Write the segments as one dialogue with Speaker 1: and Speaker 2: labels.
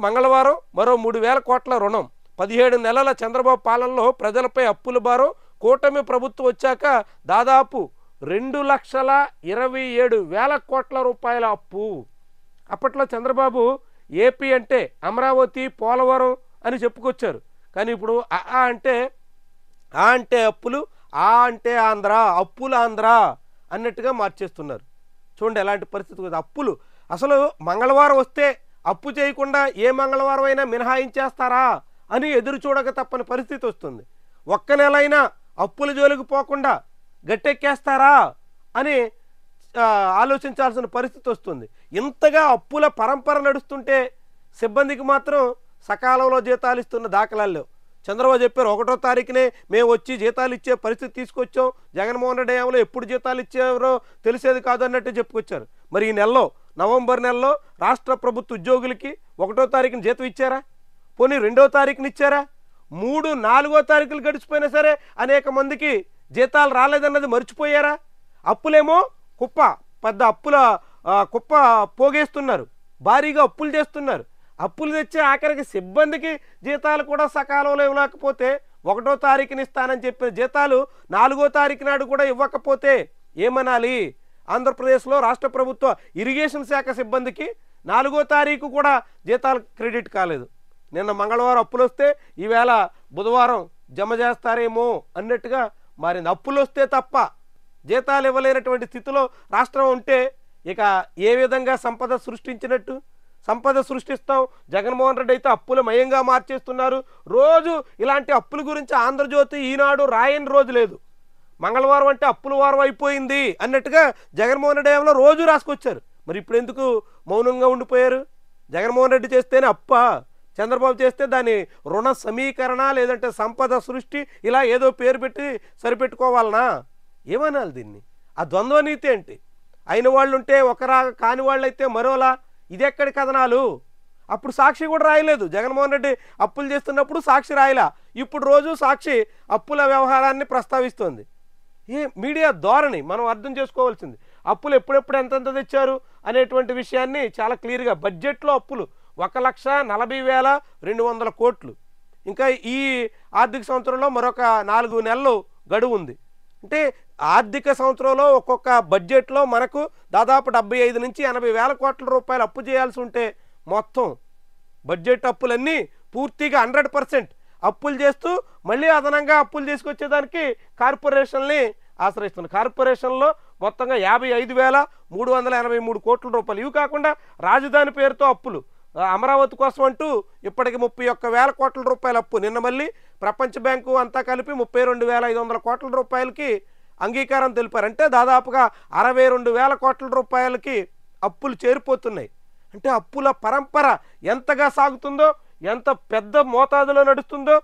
Speaker 1: మంగళవారం మరో 3,000 కోట్ల రుణం 17 నెలల చంద్రబాబు పాలనలో ప్రజలపై అప్పుల భారం కూటమి ప్రభుత్వం వచ్చాక దాదాపు 2,27,000 కోట్ల రూపాయల అప్పు. అప్పట్లో చంద్రబాబు ఏపీ అంటే అమరావతి పోలవరం అని చెప్పుకొచ్చారు. కానీ ఇప్పుడు ఆ అంటే అప్పులు, ఆ అంటే ఆంధ్ర, అప్పుల ఆంధ్ర అన్నట్టుగా మార్చేస్తున్నారు. చూడండి ఎలాంటి పరిస్థితి. అప్పులు అసలు మంగళవారం వస్తే అప్పు చేయకుండా ఏ మంగళవారం అయినా మినహాయించేస్తారా అని ఎదురు చూడక తప్పని పరిస్థితి వస్తుంది. ఒక్క నెలైనా అప్పుల జోలికి పోకుండా గట్టెక్కేస్తారా అని ఆలోచించాల్సిన పరిస్థితి వస్తుంది. ఇంతగా అప్పుల పరంపర నడుస్తుంటే సిబ్బందికి మాత్రం సకాలంలో జీతాలు ఇస్తున్న దాఖలాలు లేవు. చంద్రబాబు చెప్పారు 1వ తారీఖునే మేము వచ్చి జీతాలు ఇచ్చే పరిస్థితి తీసుకొచ్చాం, జగన్మోహన్ రెడ్డి ఏమో ఎప్పుడు జీతాలు ఇచ్చారో తెలిసేది కాదు అన్నట్టు చెప్పుకొచ్చారు. మరి ఈ నెలలో నవంబర్ నెలలో రాష్ట్ర ప్రభుత్వ ఉద్యోగులకి 1వ తారీఖున జీతం ఇచ్చారా? పోనీ 2వ తారీఖున ఇచ్చారా? 3, 4వ తారీఖులు గడిచిపోయినా సరే అనేక మందికి జీతాలు రాలేదన్నది మర్చిపోయారా? అప్పులేమో పెద్ద అప్పుల కుప్ప పోగేస్తున్నారు, భారీగా అప్పులు చేస్తున్నారు. అప్పులు తెచ్చే ఆఖరికి సిబ్బందికి జీతాలు కూడా సకాలంలో ఇవ్వలేకపోతే 1వ తారీఖున ఇస్తానని చెప్పిన జీతాలు 4వ తారీఖు నాడు కూడా ఇవ్వకపోతే ఏమనాలి? ఆంధ్రప్రదేశ్లో రాష్ట్ర ప్రభుత్వ ఇరిగేషన్ శాఖ సిబ్బందికి 4వ తారీఖు కూడా జీతాలు క్రెడిట్ కాలేదు. నిన్న మంగళవారం అప్పులు వస్తే ఈవేళ బుధవారం జమ చేస్తారేమో అన్నట్టుగా మారింది. అప్పులు వస్తే తప్ప జీతాలు ఇవ్వలేనటువంటి స్థితిలో రాష్ట్రం ఉంటే ఇక ఏ విధంగా సంపద సృష్టించినట్టు? సంపద సృష్టిస్తాం. జగన్మోహన్ రెడ్డి అయితే అప్పుల మయంగా మార్చేస్తున్నారు. రోజు ఇలాంటి అప్పుల గురించి ఆంధ్రజ్యోతి, ఈనాడు రాయని రోజు లేదు. మంగళవారం అంటే అప్పుల వారం అయిపోయింది అన్నట్టుగా జగన్మోహన్ రెడ్డి ఏమో రోజు రాసుకొచ్చారు. మరి ఇప్పుడు ఎందుకు మౌనంగా ఉండిపోయారు? జగన్మోహన్ రెడ్డి చేస్తేనే అప్ప, చంద్రబాబు చేస్తే దాని రుణ సమీకరణ లేదంటే సంపద సృష్టి ఇలా ఏదో పేరు పెట్టి సరిపెట్టుకోవాలనా? ఏమనాలి దీన్ని? ఆ ద్వంద్వ నీతి ఏంటి? అయిన వాళ్ళు ఉంటే ఒకరా, కాని వాళ్ళు అయితే మరోలా. ఇది ఎక్కడి కథనాలు? అప్పుడు సాక్షి కూడా రాయలేదు. జగన్మోహన్ రెడ్డి అప్పులు చేస్తున్నప్పుడు సాక్షి రాయలా. ఇప్పుడు రోజు సాక్షి అప్పుల వ్యవహారాన్ని ప్రస్తావిస్తోంది. ఈ మీడియా ధోరణి మనం అర్థం చేసుకోవాల్సింది. అప్పులు ఎప్పుడెప్పుడు ఎంతెంత తెచ్చారు అనేటువంటి విషయాన్ని చాలా క్లియర్గా బడ్జెట్లో అప్పులు 1,40,200 కోట్లు. ఇంకా ఈ ఆర్థిక సంవత్సరంలో మరొక 4 నెలలు గడువు ఉంది. అంటే ఆర్థిక సంవత్సరంలో ఒక్కొక్క బడ్జెట్లో మనకు దాదాపు 75 నుంచి 80,000 కోట్ల రూపాయలు అప్పు చేయాల్సి ఉంటే మొత్తం బడ్జెట్ అప్పులన్నీ పూర్తిగా 100% అప్పులు చేస్తూ మళ్ళీ అదనంగా అప్పులు తీసుకొచ్చేదానికి కార్పొరేషన్ని ఆశ్రయిస్తున్నారు. కార్పొరేషన్లో మొత్తంగా 55,383 కోట్ల రూపాయలు. ఇవి కాకుండా రాజధాని పేరుతో అప్పులు, అమరావతి కోసం అంటూ ఇప్పటికి 31,000 కోట్ల రూపాయల అప్పు. నిన్న మళ్ళీ ప్రపంచ బ్యాంకు అంతా కలిపి 32,500 కోట్ల రూపాయలకి అంగీకారం తెలిపారు. అంటే దాదాపుగా 62,000 కోట్ల రూపాయలకి అప్పులు చేరిపోతున్నాయి. అంటే అప్పుల పరంపర ఎంతగా సాగుతుందో, ఎంత పెద్ద మోతాదులో నడుస్తుందో.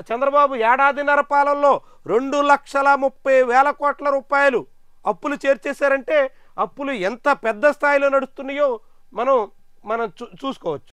Speaker 1: చంద్రబాబు ఏడాదిన్నర పాలనలో 2,30,000 కోట్ల రూపాయలు అప్పులు చేర్చేశారంటే అప్పులు ఎంత పెద్ద స్థాయిలో నడుస్తున్నాయో మనం చూసుకోవచ్చు.